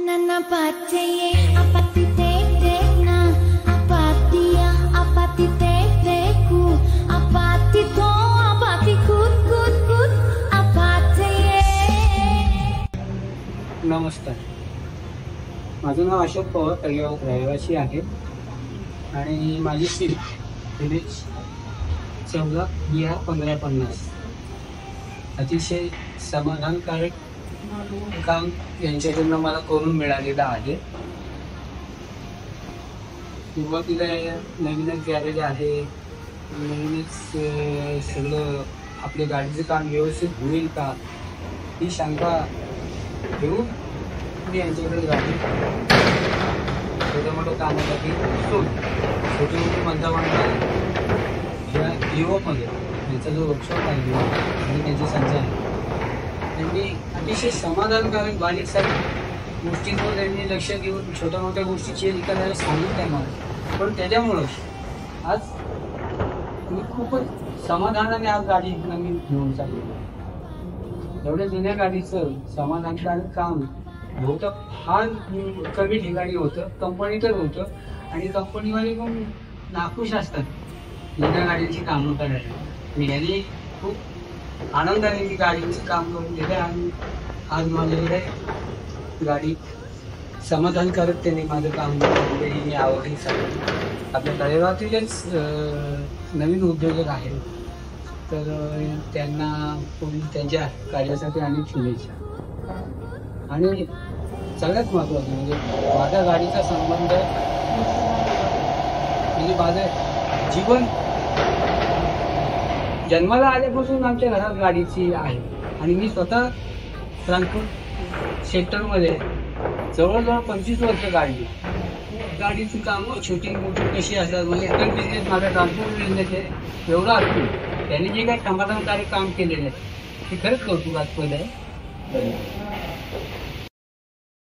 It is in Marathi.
Nana pacaye apati na apati ku apati to apati kut apatiye. नमस्कार, माझं नाव अशोक पवार, तळेगाव रहिवासी आहे आणि माझी सीट दिनेश 14/1550. अतिशय समाधानकारक काम यांच्याकडून मला करून मिळालेलं आहे. सुरुवातीला नवीनच गॅरेज आहे, नवीनच सगळं आपल्या गाडीचं काम व्यवस्थित होईल का ही शंका घेऊन मी यांच्याकडे गाडी छोट्या मोठ्या कामासाठी छोटे मोठे म्हणता या युरोपमध्ये त्यांचा जो वर्कशॉप आहे आणि त्यांची संस्था आहे, त्यांनी अतिशय समाधानकारक बारीक सारीक गोष्टींवर त्यांनी लक्ष देऊन छोट्या मोठ्या गोष्टी चेंज करायला सांगितलं मला. पण त्याच्यामुळं आज मी खूपच समाधानाने आज गाडी नवीन घेऊन चालली. एवढ्या जुन्या गाडीचं समाधानकारक काम बहुतेक फार कमी ठिकाणी होतं, कंपनीतच होतं आणि कंपनीवाले पण नाखुश असतात जुन्या गाडीची कामं करायला. आणि यांनी खूप आनंदाने ती गाडीचं काम करून दिलं आणि आज माझ्याकडे गाडी समाधानकारक त्यांनी माझं काम केलं ही मी आवडली सांगतो. आपल्या तळेगावातीलच नवीन उद्योजक आहेत, तर त्यांना त्यांच्या कार्यासाठी अनेक शुभेच्छा. आणि सगळ्यात महत्त्वाचं म्हणजे माझ्या गाडीचा संबंध म्हणजे माझं जीवन जन्माला आल्यापासून आमच्या घरात गाडीची आहे आणि मी स्वतः ट्रान्सपोर्ट सेक्टरमध्ये जवळजवळ 25 वर्ष काढली. गाडीची कामं छोटी मोठी कशी असतात म्हणजे एकच बिझनेस माझा ट्रान्सपोर्ट बिझनेस आहे एवढा असतो. त्यांनी जे काही समाधानकारक काम केलेलं आहे ते खरंच कौतुकास्पद आहे.